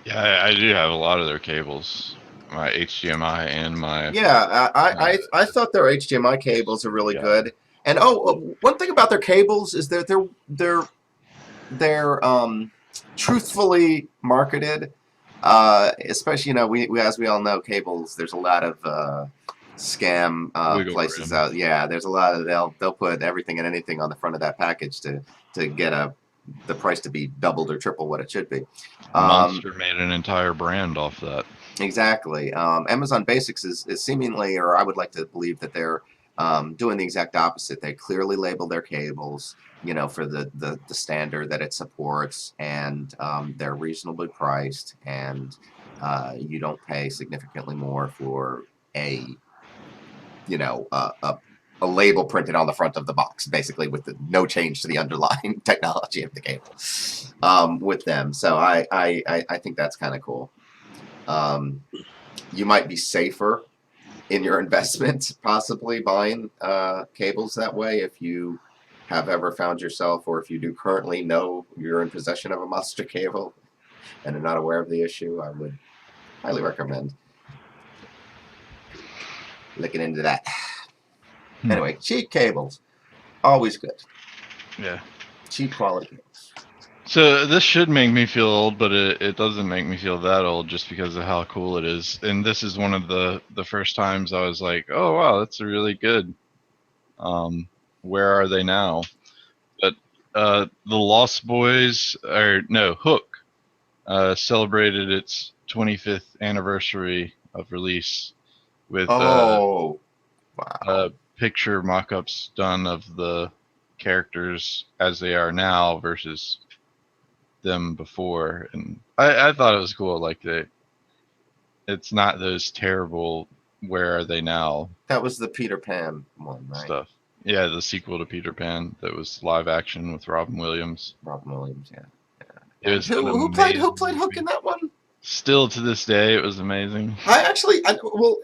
Yeah, I do have a lot of their cables, my HDMI and my. Yeah, I thought their HDMI cables are really Yeah. good. And one thing about their cables is that they're truthfully marketed. Especially, we as we all know, cables. There's a lot of scam Wiggle places room. out. Yeah, there's a lot of they'll put everything and anything on the front of that package to get the price to be doubled or triple what it should be. Monster made an entire brand off that. Exactly. Amazon Basics is seemingly, or I would like to believe that they're doing the exact opposite. They clearly label their cables, for the standard that it supports, and they're reasonably priced, and you don't pay significantly more for a label printed on the front of the box, basically with no change to the underlying technology of the cable with them. So I think that's kind of cool. You might be safer in your investment, possibly buying cables that way if you have ever found yourself, or if you do currently know you're in possession of a monster cable and are not aware of the issue. I would highly recommend looking into that. Anyway, cheap cables, always good. Yeah. Cheap quality cables. So this should make me feel old, but it doesn't make me feel that old just because of how cool it is. And this is one of the first times I was like, oh wow, that's really good. Where are they now? But the Lost Boys, Hook, celebrated its 25th anniversary of release with wow. picture mock-ups done of the characters as they are now versus them before, and I thought it was cool. Like it's not those terrible "Where Are They Now" That was the Peter Pan one, right? stuff. Yeah, the sequel to Peter Pan that was live action with Robin Williams. Robin Williams, yeah. It was who played Hook in that one? Still to this day, it was amazing.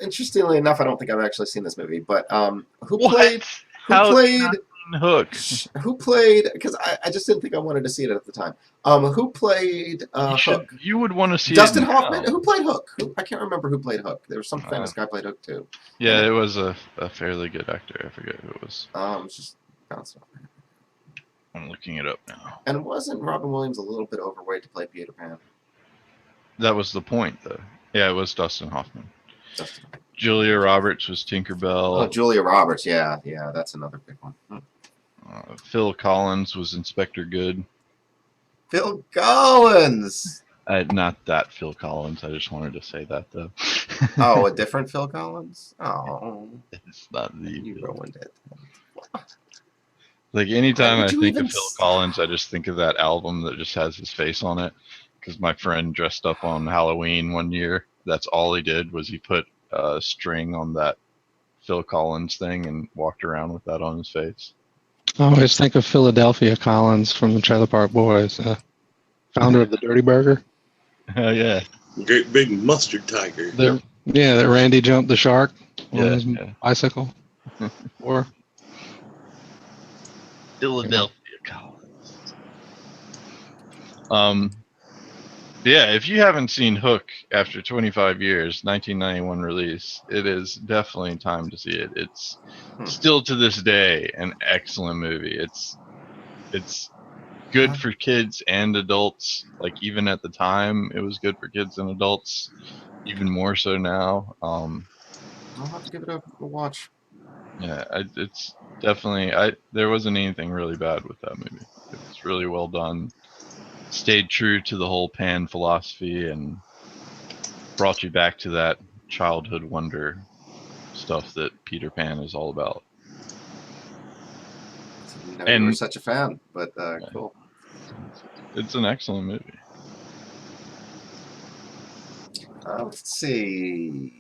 Interestingly enough, I don't think I've actually seen this movie, but who What? played Hook? Who played? Because I just didn't think I wanted to see it at the time. Who played Hook? You would want to see Dustin it Hoffman. now. Who played Hook? I can't remember who played Hook. There was some famous guy played Hook too. Yeah, it was a fairly good actor. I forget who it was. It's just bouncing off. I'm looking it up now. And wasn't Robin Williams a little bit overweight to play Peter Pan? That was the point, though. Yeah, it was Dustin Hoffman. Dustin. Julia Roberts was Tinkerbell. Oh, Julia Roberts. Yeah, that's another big one. Phil Collins was Inspector Good. Phil Collins. Not that Phil Collins. I just wanted to say that, though. Oh, a different Phil Collins? Oh. It's not the. You ruined it. Like, anytime I think of Phil Collins, I just think of that album that just has his face on it. Because my friend dressed up on Halloween one year. That's all he did was he put a string on that Phil Collins thing and walked around with that on his face. I always think of Philadelphia Collins from the Trailer Park Boys, founder of the Dirty Burger. Oh, yeah. Great big mustard tiger. That Randy jumped the shark on his bicycle. Or Philadelphia Collins. Yeah, if you haven't seen Hook after 25 years, 1991 release, it is definitely time to see it. It's still to this day an excellent movie. It's good for kids and adults. Like even at the time, it was good for kids and adults. Even more so now. I'll have to give it a watch. Yeah, it's definitely. There wasn't anything really bad with that movie. It was really well done. Stayed true to the whole Pan philosophy and brought you back to that childhood wonder stuff that Peter Pan is all about. I didn't know And you were such a fan, but yeah, cool. it's an excellent movie. Let's see.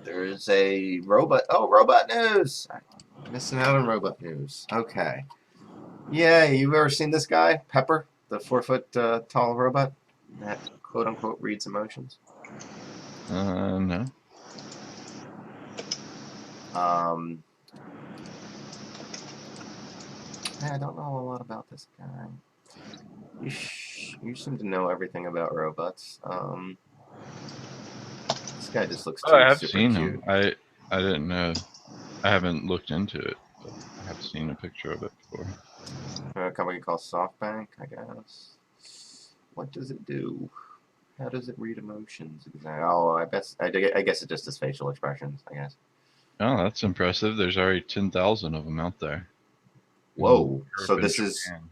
There's a robot. Oh, robot news. I'm missing out on robot news. Okay. Yeah, you ever seen this guy, Pepper, the 4-foot tall robot that quote unquote reads emotions? No. I don't know a lot about this guy. You seem to know everything about robots. This guy just looks too I have super seen cute. him. I didn't know. I haven't looked into it, but I have seen a picture of it before. A company called SoftBank, I guess. What does it do? How does it read emotions? Oh, I guess it just does facial expressions, I guess. Oh, that's impressive. There's already 10,000 of them out there. Whoa! Europe So and this is Japan.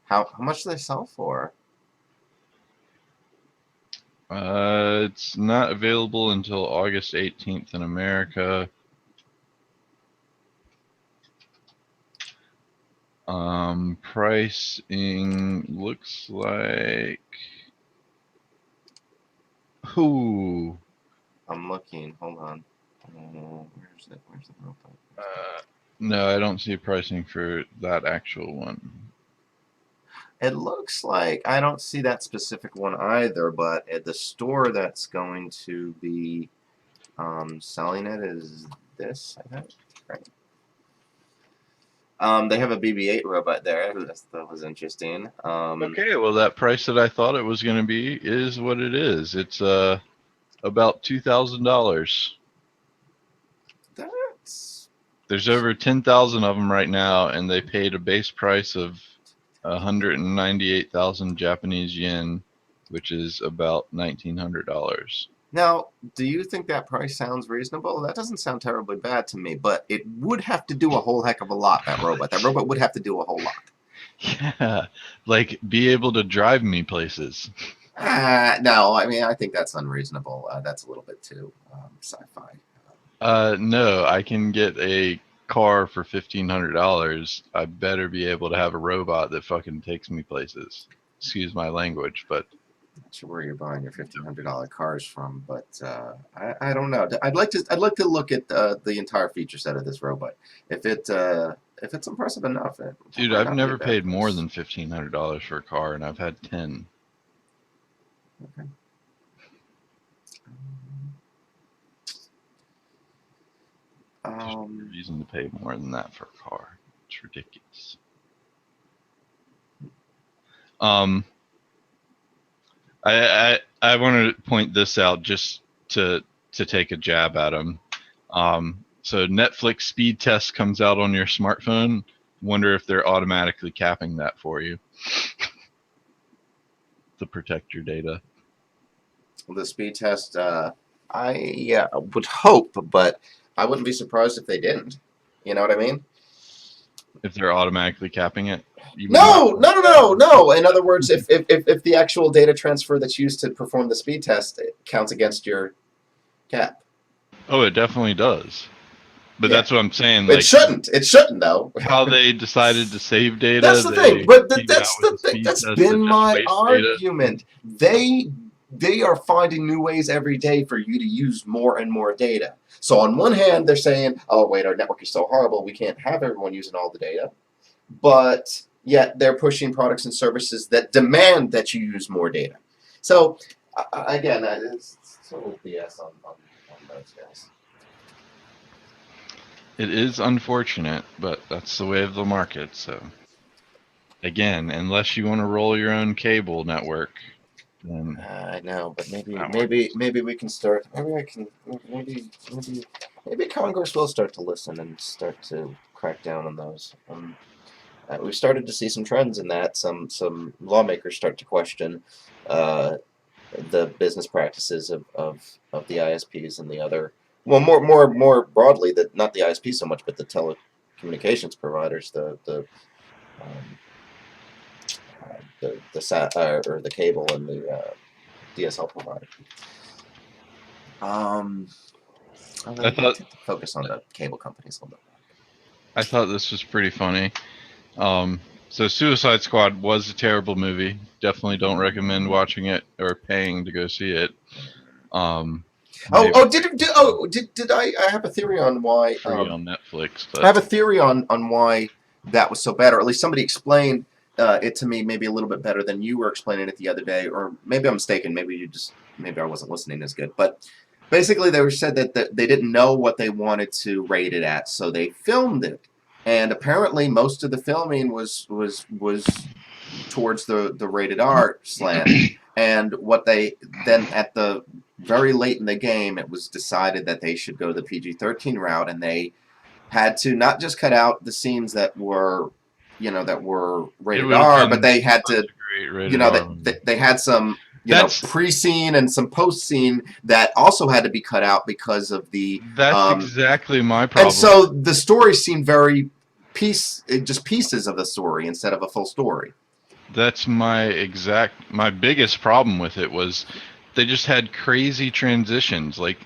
how much do they sell for? It's not available until August 18th in America. Pricing looks like. Ooh. I'm looking. Hold on. Where's it? Where's the robot? No, I don't see pricing for that actual one. It looks like I don't see that specific one either, but at the store that's going to be selling it is this, I think. Right. They have a BB-8 robot there. That was interesting. Okay, well that price that I thought it was going to be is what it is. It's about $2,000. There's over 10,000 of them right now, and they paid a base price of 198,000 Japanese yen, which is about $1,900. Now, do you think that price sounds reasonable? That doesn't sound terribly bad to me, but it would have to do a whole heck of a lot, that robot. That robot would have to do a whole lot. Yeah, like be able to drive me places. No, I mean, I think that's unreasonable. That's a little bit too sci-fi. No, I can get a car for $1,500. I better be able to have a robot that fucking takes me places. Excuse my language, but Not sure where you're buying your $1,500 cars from, but I don't know. I'd like to look at the entire feature set of this robot. If it's impressive enough, dude, I've never paid more than $1,500 for a car, and I've had 10. Okay. There's no reason to pay more than that for a car. It's ridiculous. I want to point this out just to take a jab at them. So Netflix speed test comes out on your smartphone. Wonder if they're automatically capping that for you to protect your data. The speed test, I would hope, but I wouldn't be surprised if they didn't. You know what I mean? If they're automatically capping it. No. In other words, if the actual data transfer that's used to perform the speed test counts against your cap. Oh, it definitely does. But Yeah. that's what I'm saying. It shouldn't. It shouldn't, though. How they decided to save data. That's the thing. But that's the thing. That's been my argument. They are finding new ways every day for you to use more and more data. So on one hand, they're saying, "Oh, wait, our network is so horrible, we can't have everyone using all the data." But yet they're pushing products and services that demand that you use more data. So again, it's total BS on those guys. It is unfortunate, but that's the way of the market. So, again, unless you want to roll your own cable network, then I know, but maybe we can start. Maybe Congress will start to listen and start to crack down on those. we've started to see some trends in that. Some lawmakers start to question the business practices of the ISPs and the other. Well, more broadly, that not the ISP so much, but the telecommunications providers, um, or the cable and the DSL provider. Although I I thought tend to focus on the cable companies a little bit. I thought this was pretty funny. So Suicide Squad was a terrible movie. Definitely don't recommend watching it or paying to go see it. Did I have a theory on why? Free on Netflix, I have but a theory on why that was so bad, or at least somebody explained it to me maybe a little bit better than you were explaining it the other day, or maybe I'm mistaken. Maybe I wasn't listening as good. But basically, they said that they didn't know what they wanted to rate it at, so they filmed it, and apparently most of the filming was towards the rated R slant, and what they then at the very late in the game, it was decided that they should go the PG-13 route, and they had to not just cut out the scenes that were rated R, but they had to, they had some, pre-scene and some post-scene that also had to be cut out because of the. That's exactly my problem. And so the story seemed very just pieces of the story instead of a full story. That's my biggest problem with it was they just had crazy transitions. Like,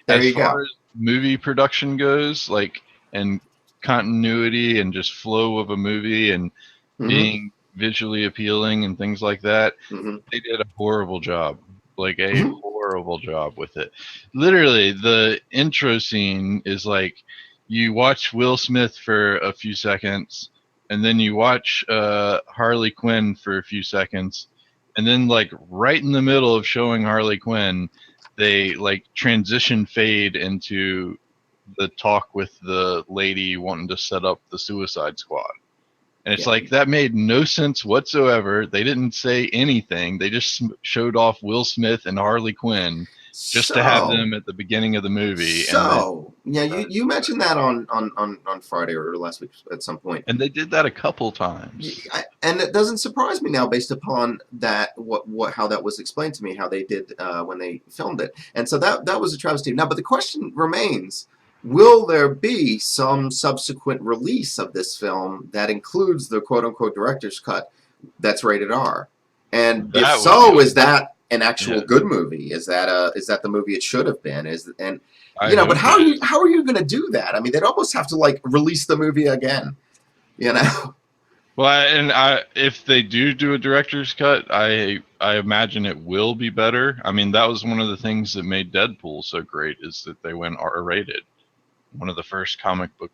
as far as movie production goes, like, and continuity and just flow of a movie and being visually appealing and things like that, they did a horrible job. Like, a horrible job with it. Literally, the intro scene is like, you watch Will Smith for a few seconds, and then you watch Harley Quinn for a few seconds, and then, like, right in the middle of showing Harley Quinn, they, like, transition fade into the talk with the lady wanting to set up the Suicide Squad. And it's like, that made no sense whatsoever. They didn't say anything. They just showed off Will Smith and Harley Quinn just to have them at the beginning of the movie. You mentioned that on Friday or last week at some point. And they did that a couple times. And it doesn't surprise me now, based upon that how that was explained to me, how they did when they filmed it. And so that was a travesty. Now, but the question remains: will there be some subsequent release of this film that includes the quote-unquote director's cut that's rated R? And if so, is that an actual good movie? Is that the movie it should have been? But how are you going to do that? I mean, they'd almost have to, like, release the movie again, Well, and if they do a director's cut, I imagine it will be better. I mean, that was one of the things that made Deadpool so great, is that they went R-rated. One of the first comic book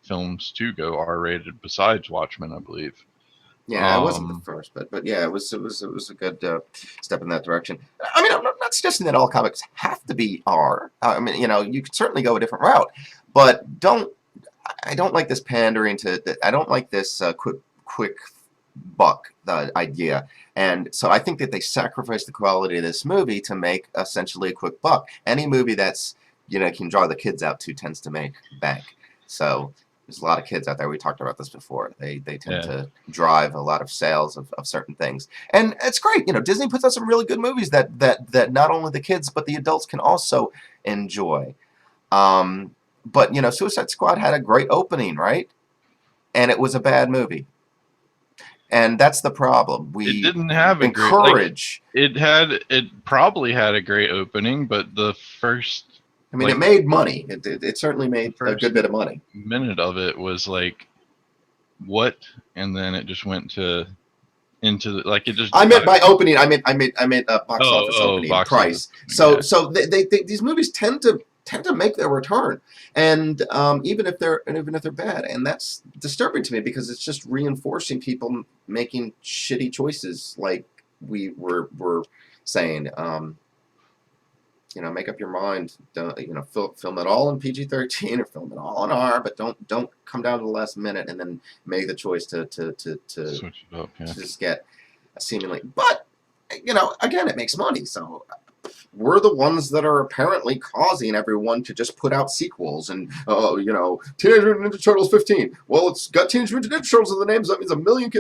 films to go R-rated, besides Watchmen, I believe. Yeah, it wasn't the first, but yeah, it was a good step in that direction. I mean, I'm not suggesting that all comics have to be R. I mean, you could certainly go a different route, but I don't like this pandering to. I don't like this quick buck idea, and so I think that they sacrificed the quality of this movie to make essentially a quick buck. Any movie that's can draw the kids out to tends to make bank. So there's a lot of kids out there. We talked about this before. They tend to drive a lot of sales of certain things, and it's great. Disney puts out some really good movies that not only the kids but the adults can also enjoy. But Suicide Squad had a great opening, right? And it was a bad movie, and that's the problem. We didn't have a encourage. It probably had a great opening, but the first. I mean, it made money. It certainly made a good bit of money. Minute of it was like, what? And then it just went into it just. I meant by opening. I meant box office opening price. Office. So these movies tend to make their return, and even if they're bad, and that's disturbing to me, because it's just reinforcing people making shitty choices, like we were saying. Make up your mind. Don't film it all in PG-13 or film it all in R, but don't come down to the last minute and then make the choice to switch it up, to just get a seemingly. But again, it makes money, so we're the ones that are apparently causing everyone to just put out sequels and, Teenage Mutant Ninja Turtles 15. Well, it's got Teenage Mutant Ninja Turtles in the name, so that means a billion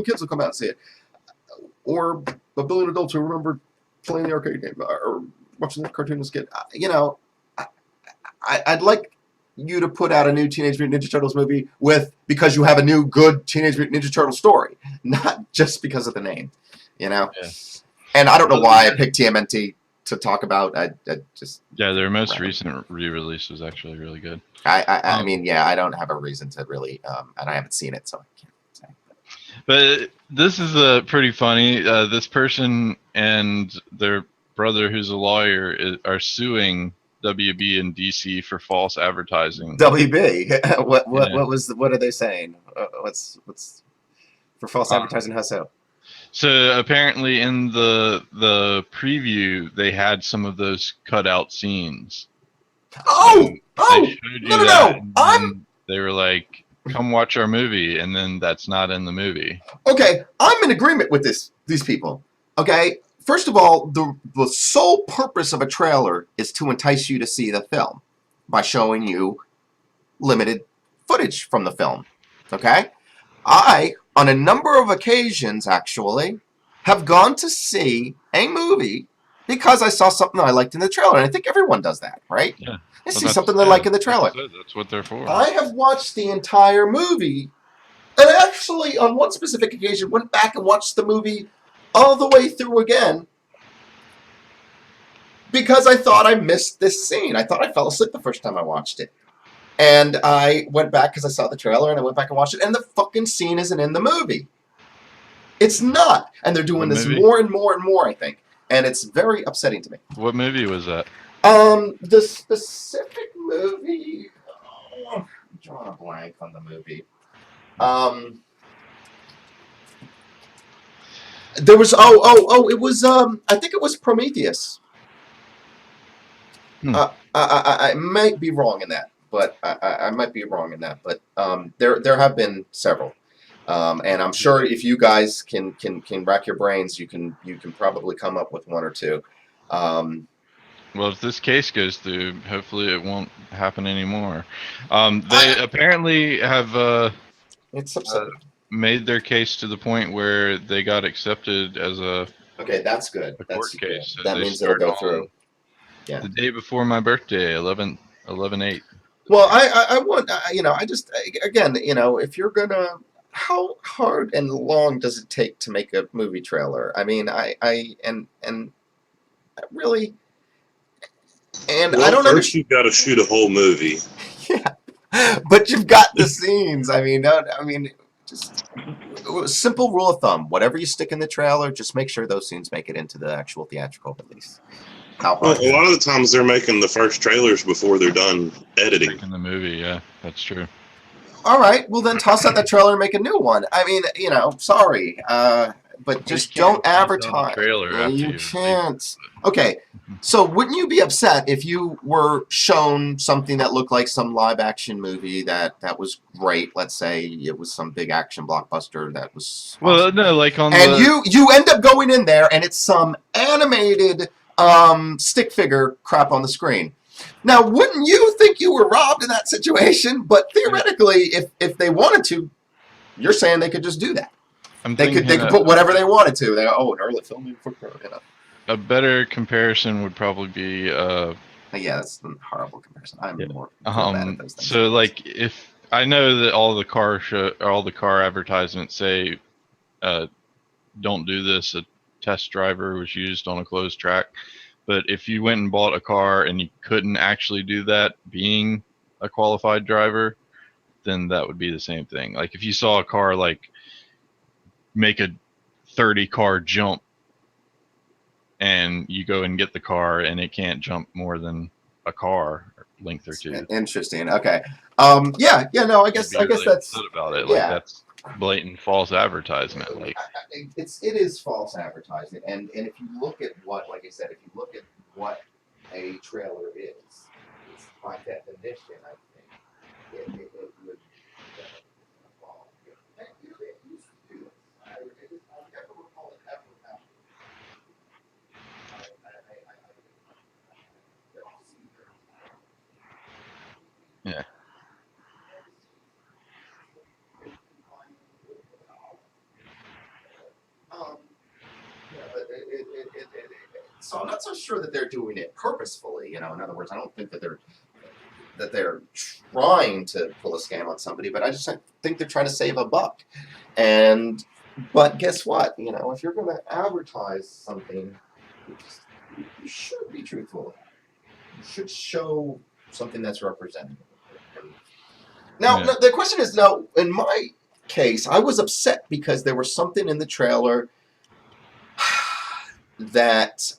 kids will come out and see it. Or a billion adults who remember playing the arcade game or watching the cartoon as a kid. I'd like you to put out a new Teenage Mutant Ninja Turtles movie because you have a new good Teenage Mutant Ninja Turtle story, not just because of the name, Yeah. And I don't know why I picked TMNT to talk about. I just their most recent re-release was actually really good. I mean, I don't have a reason to really, and I haven't seen it, so I can't say. But this is pretty funny. This person and their brother, who's a lawyer, are suing WB and DC for false advertising. WB, what are they saying? What's for false advertising? How so? So apparently, in the preview, they had some of those cut out scenes. No! They were like, "Come watch our movie," and then that's not in the movie. Okay, I'm in agreement with these people. Okay, first of all, the sole purpose of a trailer is to entice you to see the film by showing you limited footage from the film. Okay, I, on a number of occasions, actually, have gone to see a movie because I saw something that I liked in the trailer, and I think everyone does that, right? Yeah. I see something they like in the trailer. That's what they're for. I have watched the entire movie, and actually, on one specific occasion, went back and watched the movie all the way through again because I thought I missed this scene. I thought I fell asleep the first time I watched it. And I went back because I saw the trailer, and I went back and watched it, and the fucking scene isn't in the movie. It's not. And they're doing this more and more and more, I think. And it's very upsetting to me. What movie was that? The specific movie... I'm drawing a blank on the movie. There was... it was... I think it was Prometheus. I might be wrong in that. But I might be wrong in that. But there have been several. And I'm sure if you guys can rack your brains, you can probably come up with one or two. Well, if this case goes through, hopefully it won't happen anymore. They apparently have made their case to the point where they got accepted as a that's good. Court case. So that means it'll go through. Yeah. The day before my birthday, 11/8. Well, I want I just again if you're gonna. How hard and long does it take to make a movie trailer? I mean, I really, and I don't know. First, you've got to shoot a whole movie. Yeah, but you've got the scenes. I mean, just simple rule of thumb: whatever you stick in the trailer, just make sure those scenes make it into the actual theatrical release. How hard? Well, a lot of the times they're making the first trailers before they're done editing. In the movie, yeah, that's true. All right, well then toss out that trailer and make a new one. I mean, sorry, but just don't advertise. You can't. Okay, so wouldn't you be upset if you were shown something that looked like some live action movie that was great? Let's say it was some big action blockbuster that was. Well, awesome. No, like on and you end up going in there and it's some animated stick figure crap on the screen. Now, wouldn't you think you were robbed in that situation? But theoretically, if they wanted to, you're saying they could just do that. They could put whatever they wanted to. They an early filming for A better comparison would probably be. Yeah, that's a horrible comparison. I'm more bad at those things. So, like, if I know that all the car advertisements say, "Don't do this." A test driver was used on a closed track. But if you went and bought a car and you couldn't actually do that being a qualified driver, then that would be the same thing. Like if you saw a car like make a 30 car jump and you go and get the car and it can't jump more than a car length or two. Interesting. Okay. No, I guess that's about it. Like that's blatant false advertisement. Like it is false advertising, and if you look at what, like I said, if you look at what a trailer is, it's by definition, I think it would fall. I used to do this. I never recall it ever happening. So I'm not so sure that they're doing it purposefully. You know, in other words, I don't think that they're trying to pull a scam on somebody, but I just think they're trying to save a buck. But guess what? You know, if you're going to advertise something, you should be truthful. You should show something that's representative. Now, the question is, now, in my case, I was upset because there was something in the trailer that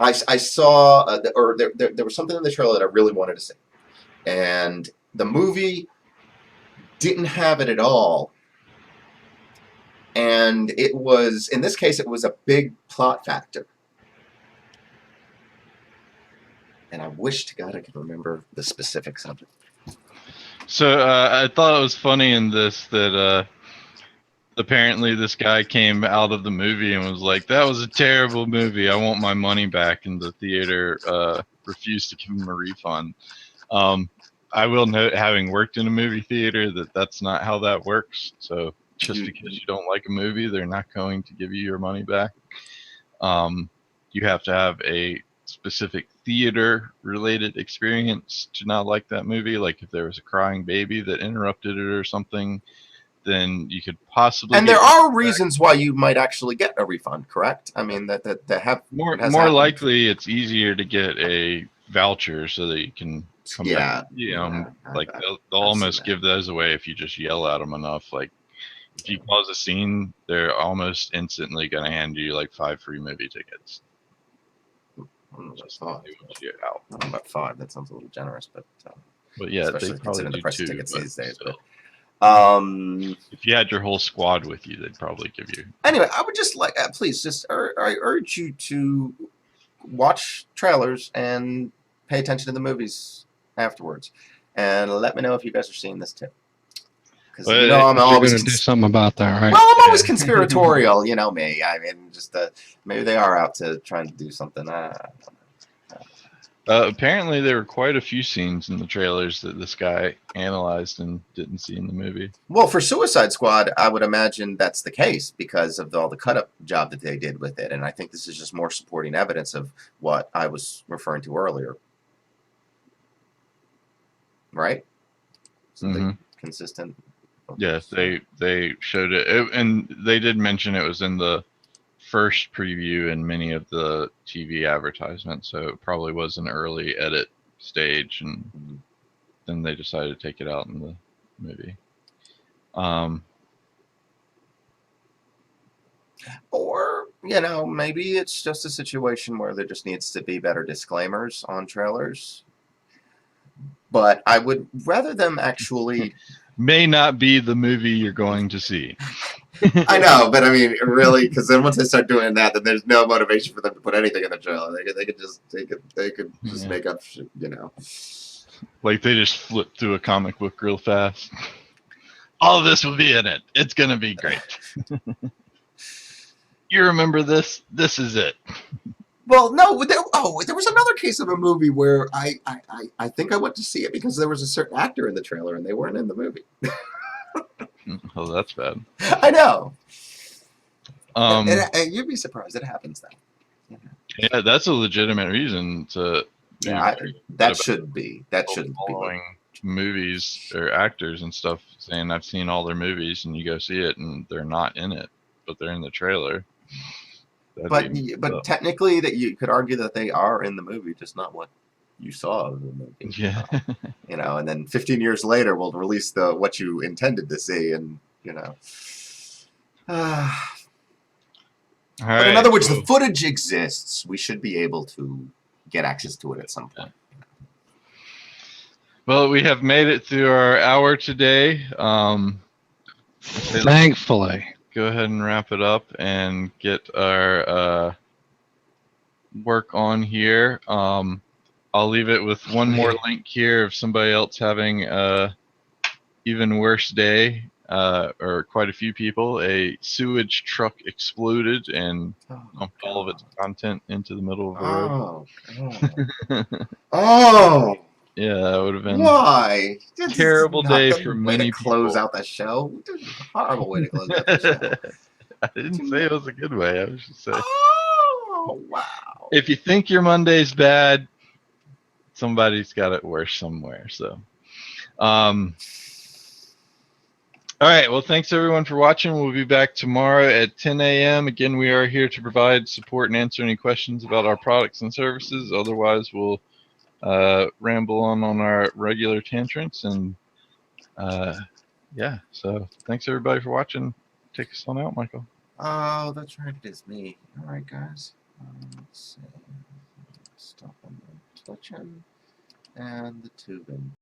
I saw, or there was something in the trailer that I really wanted to see. And the movie didn't have it at all. And it was, in this case, it was a big plot factor. And I wish to God I could remember the specifics of it. So I thought it was funny in this that apparently this guy came out of the movie and was like, "That was a terrible movie. I want my money back." And the theater refused to give him a refund. I will note, having worked in a movie theater, that that's not how that works. So just because you don't like a movie, they're not going to give you your money back. You have to have a specific theater-related experience to not like that movie. Like if there was a crying baby that interrupted it or something, then you could possibly. And there are reasons why you might actually get a refund, correct? I mean, that have more likely, it's easier to get a voucher so that you can come back. Like they'll almost give those away if you just yell at them enough. Like if you cause a scene, they're almost instantly going to hand you like 5 free movie tickets. I don't know about 5. That sounds a little generous, but yeah, especially considering the price of tickets these days. Still. But if you had your whole squad with you, they'd probably give you. Anyway, I would just like, please, just I urge you to watch trailers and pay attention to the movies afterwards, and let me know if you guys are seeing this too. Because you know I'm always going to do something about that, right? Well, I'm always conspiratorial, you know me. I mean, just maybe they are out to trying to do something. Apparently, there were quite a few scenes in the trailers that this guy analyzed and didn't see in the movie. Well, for Suicide Squad, I would imagine that's the case because of all the cut-up job that they did with it. And I think this is just more supporting evidence of what I was referring to earlier. Right? Something consistent. Yes, they showed it. And they did mention it was in the first preview in many of the TV advertisements, so it probably was an early edit stage, and then they decided to take it out in the movie. Or, you know, maybe it's just a situation where there just needs to be better disclaimers on trailers. But I would rather them actually... May not be the movie you're going to see. I know, but I mean, really, because then once they start doing that, then there's no motivation for them to put anything in the trailer. They could just make up shit, you know. Like they just flip through a comic book real fast. All of this will be in it. It's gonna be great. You remember this? This is it. Well, no. There was another case of a movie where I think I went to see it because there was a certain actor in the trailer and they weren't in the movie. Oh, that's bad. I know. And you'd be surprised. It happens though. Yeah, that's a legitimate reason to. Yeah, that shouldn't be. That shouldn't be. Following movies or actors and stuff, saying I've seen all their movies, and you go see it, and they're not in it, but they're in the trailer. But technically, that you could argue that they are in the movie, just not what you saw of the movie. Yeah. You know, and then 15 years later, we'll release what you intended to see, and you know. But in other words, the footage exists. We should be able to get access to it at some point. Well, we have made it through our hour today. Thankfully. Go ahead and wrap it up and get our work on here. I'll leave it with one more link here of somebody else having a even worse day, or quite a few people. A sewage truck exploded and dumped all of its content into the middle of the road. Oh! Yeah, that would have been a terrible day for many people. Close out the show. Horrible way to close out the show. I didn't say it was a good way. I was just saying. Oh, wow. If you think your Monday's bad, somebody's got it worse somewhere. So, all right. Well, thanks everyone for watching. We'll be back tomorrow at 10 a.m. Again, we are here to provide support and answer any questions about our products and services. Otherwise, we'll ramble on our regular tangents. And yeah, so thanks everybody for watching. Take us on out, Michael. Oh, that's right. It is me. All right, guys. Let's see. Stop on the Twitching and the tubing.